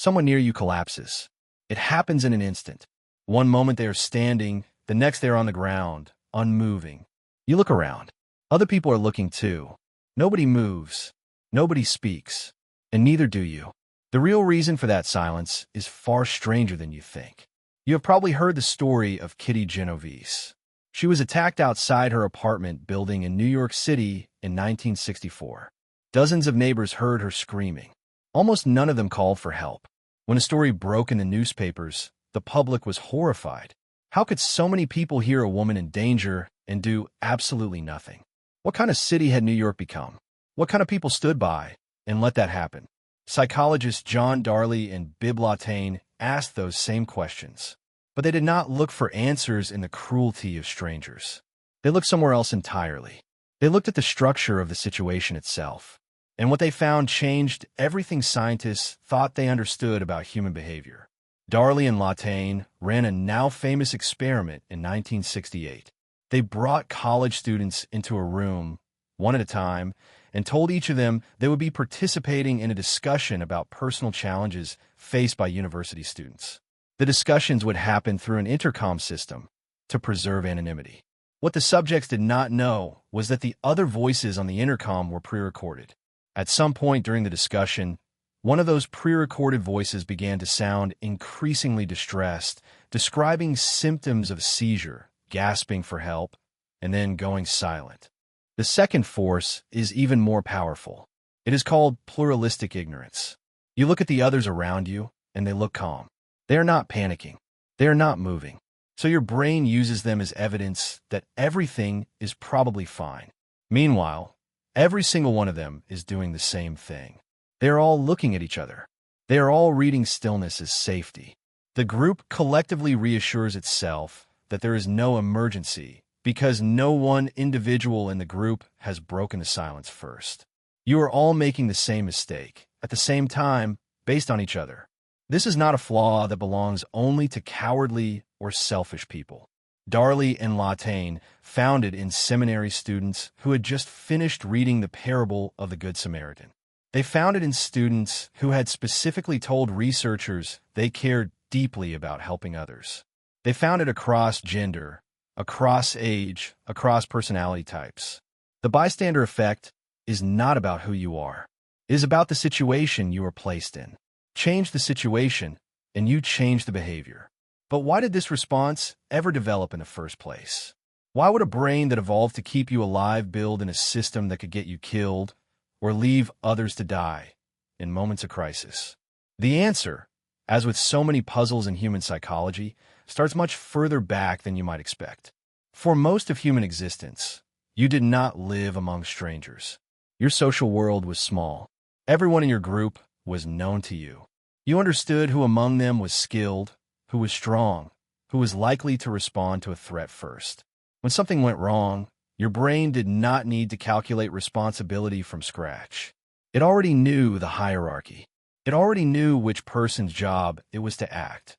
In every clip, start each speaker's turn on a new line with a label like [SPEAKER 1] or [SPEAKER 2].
[SPEAKER 1] Someone near you collapses. It happens in an instant. One moment they are standing, the next they are on the ground, unmoving. You look around. Other people are looking too. Nobody moves. Nobody speaks. And neither do you. The real reason for that silence is far stranger than you think. You have probably heard the story of Kitty Genovese. She was attacked outside her apartment building in New York City in 1964. Dozens of neighbors heard her screaming. Almost none of them called for help. When a story broke in the newspapers, the public was horrified. How could so many people hear a woman in danger and do absolutely nothing? What kind of city had New York become? What kind of people stood by and let that happen? Psychologists John Darley and Bib Latané asked those same questions. But they did not look for answers in the cruelty of strangers. They looked somewhere else entirely. They looked at the structure of the situation itself. And what they found changed everything scientists thought they understood about human behavior. Darley and Latané ran a now-famous experiment in 1968. They brought college students into a room, one at a time, and told each of them they would be participating in a discussion about personal challenges faced by university students. The discussions would happen through an intercom system to preserve anonymity. What the subjects did not know was that the other voices on the intercom were pre-recorded. At some point during the discussion, one of those pre-recorded voices began to sound increasingly distressed, describing symptoms of seizure, gasping for help, and then going silent. The second force is even more powerful. It is called pluralistic ignorance. You look at the others around you, and they look calm. They are not panicking. They are not moving. So your brain uses them as evidence that everything is probably fine. Meanwhile, every single one of them is doing the same thing. They are all looking at each other. They are all reading stillness as safety. The group collectively reassures itself that there is no emergency because no one individual in the group has broken the silence first. You are all making the same mistake, at the same time, based on each other. This is not a flaw that belongs only to cowardly or selfish people. Darley and Latané found it in seminary students who had just finished reading the parable of the Good Samaritan. They found it in students who had specifically told researchers they cared deeply about helping others. They found it across gender, across age, across personality types. The bystander effect is not about who you are. It is about the situation you are placed in. Change the situation, and you change the behavior. But why did this response ever develop in the first place? Why would a brain that evolved to keep you alive build in a system that could get you killed or leave others to die in moments of crisis? The answer, as with so many puzzles in human psychology, starts much further back than you might expect. For most of human existence, you did not live among strangers. Your social world was small. Everyone in your group was known to you. You understood who among them was skilled, who was strong, who was likely to respond to a threat first. When something went wrong, your brain did not need to calculate responsibility from scratch. It already knew the hierarchy. It already knew which person's job it was to act.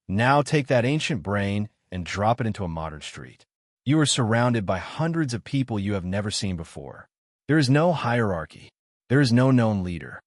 [SPEAKER 1] Now take that ancient brain and drop it into a modern street. You are surrounded by hundreds of people you have never seen before. There is no hierarchy. There is no known leader.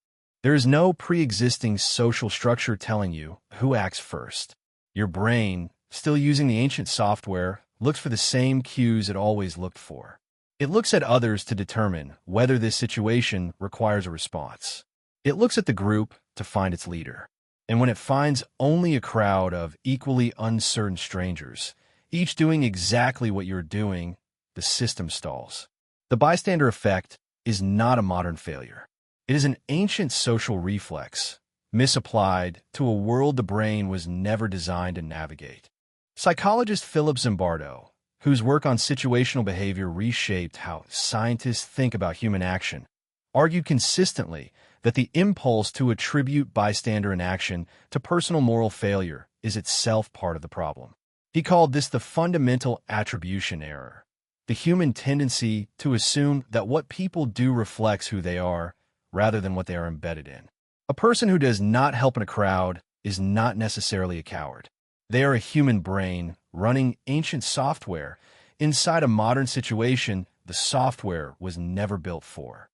[SPEAKER 1] There is no pre-existing social structure telling you who acts first. Your brain, still using the ancient software, looks for the same cues it always looked for. It looks at others to determine whether this situation requires a response. It looks at the group to find its leader. And when it finds only a crowd of equally uncertain strangers, each doing exactly what you're doing, the system stalls. The bystander effect is not a modern failure. It is an ancient social reflex, misapplied to a world the brain was never designed to navigate. Psychologist Philip Zimbardo, whose work on situational behavior reshaped how scientists think about human action, argued consistently that the impulse to attribute bystander inaction to personal moral failure is itself part of the problem. He called this the fundamental attribution error, the human tendency to assume that what people do reflects who they are rather than what they are embedded in. A person who does not help in a crowd is not necessarily a coward. They are a human brain running ancient software inside a modern situation the software was never built for.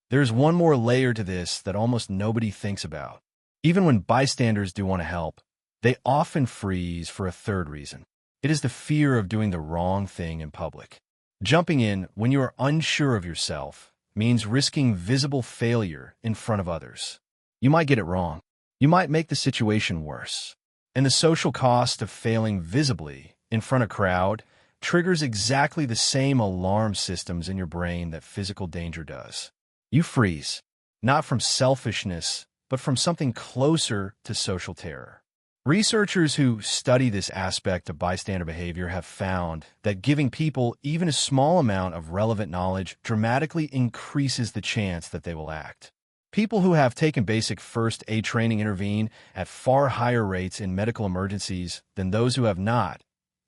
[SPEAKER 1] There is one more layer to this that almost nobody thinks about. Even when bystanders do want to help, they often freeze for a third reason. It is the fear of doing the wrong thing in public. Jumping in when you are unsure of yourself means risking visible failure in front of others. You might get it wrong. You might make the situation worse. And the social cost of failing visibly in front of a crowd triggers exactly the same alarm systems in your brain that physical danger does. You freeze, not from selfishness, but from something closer to social terror. Researchers who study this aspect of bystander behavior have found that giving people even a small amount of relevant knowledge dramatically increases the chance that they will act. People who have taken basic first aid training intervene at far higher rates in medical emergencies than those who have not,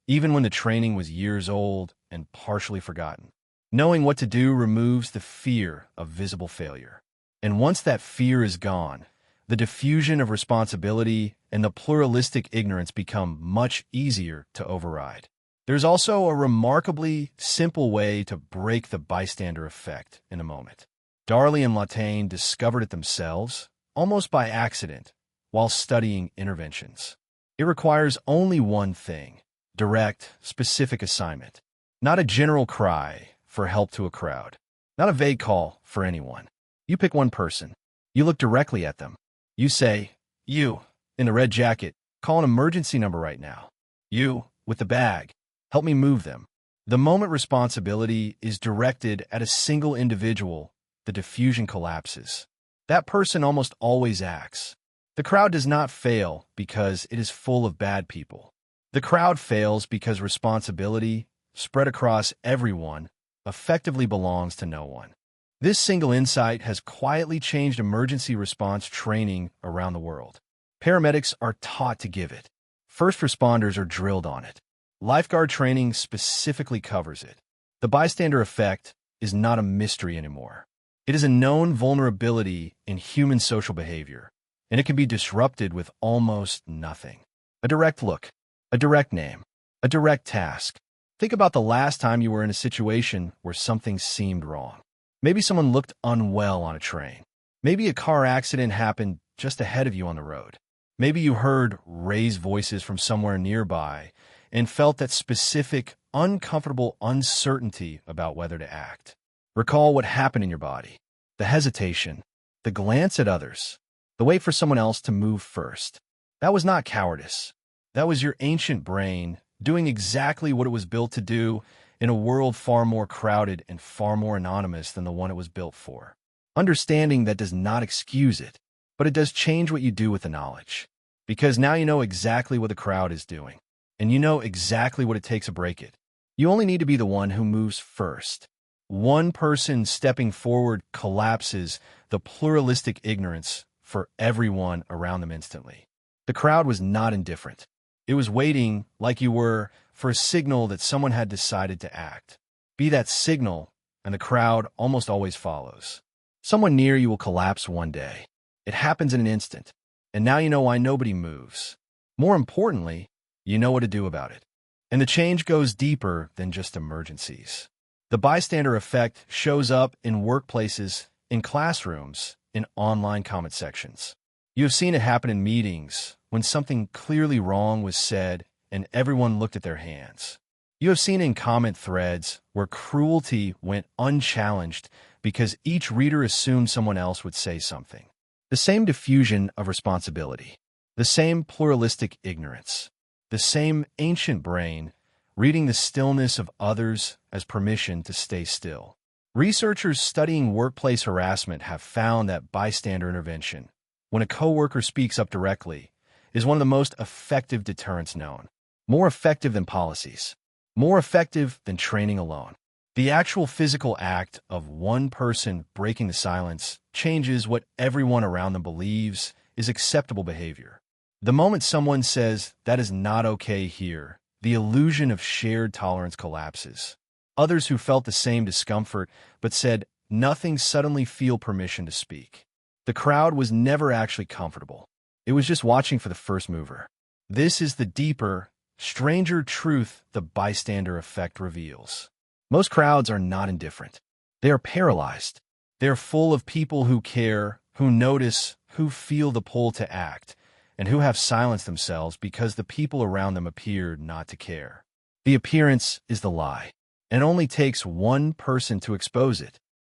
[SPEAKER 1] even when the training was years old and partially forgotten. Knowing what to do removes the fear of visible failure. And once that fear is gone, the diffusion of responsibility and the pluralistic ignorance become much easier to override. There's also a remarkably simple way to break the bystander effect in a moment. Darley and Latane discovered it themselves, almost by accident, while studying interventions. It requires only one thing: direct, specific assignment. Not a general cry for help to a crowd. Not a vague call for anyone. You pick one person. You look directly at them. You say, "You, in the red jacket, call an emergency number right now. You, with the bag, help me move them." The moment responsibility is directed at a single individual, the diffusion collapses. That person almost always acts. The crowd does not fail because it is full of bad people. The crowd fails because responsibility, spread across everyone, effectively belongs to no one. This single insight has quietly changed emergency response training around the world. Paramedics are taught to give it. First responders are drilled on it. Lifeguard training specifically covers it. The bystander effect is not a mystery anymore. It is a known vulnerability in human social behavior, and it can be disrupted with almost nothing. A direct look, a direct name, a direct task. Think about the last time you were in a situation where something seemed wrong. Maybe someone looked unwell on a train. Maybe a car accident happened just ahead of you on the road. Maybe you heard raised voices from somewhere nearby and felt that specific, uncomfortable uncertainty about whether to act. Recall what happened in your body. The hesitation, the glance at others, the wait for someone else to move first. That was not cowardice. That was your ancient brain doing exactly what it was built to do in a world far more crowded and far more anonymous than the one it was built for. Understanding that does not excuse it, but it does change what you do with the knowledge. Because now you know exactly what the crowd is doing, and you know exactly what it takes to break it. You only need to be the one who moves first. One person stepping forward collapses the pluralistic ignorance for everyone around them instantly. The crowd was not indifferent. It was waiting, like you were, for a signal that someone had decided to act. Be that signal, and the crowd almost always follows. Someone near you will collapse one day. It happens in an instant, and now you know why nobody moves. More importantly, you know what to do about it. And the change goes deeper than just emergencies. The bystander effect shows up in workplaces, in classrooms, in online comment sections. You have seen it happen in meetings, when something clearly wrong was said and everyone looked at their hands. You have seen in comment threads where cruelty went unchallenged because each reader assumed someone else would say something. The same diffusion of responsibility, the same pluralistic ignorance, the same ancient brain reading the stillness of others as permission to stay still. Researchers studying workplace harassment have found that bystander intervention, when a coworker speaks up directly, is one of the most effective deterrents known. More effective than policies. More effective than training alone. The actual physical act of one person breaking the silence changes what everyone around them believes is acceptable behavior. The moment someone says, "That is not okay here," the illusion of shared tolerance collapses. Others who felt the same discomfort but said nothing suddenly feel permission to speak. The crowd was never actually comfortable. It was just watching for the first mover. This is the deeper, stranger truth the bystander effect reveals. Most crowds are not indifferent. They are paralyzed. They are full of people who care, who notice, who feel the pull to act, and who have silenced themselves because the people around them appeared not to care. The appearance is the lie, and it only takes one person to expose it.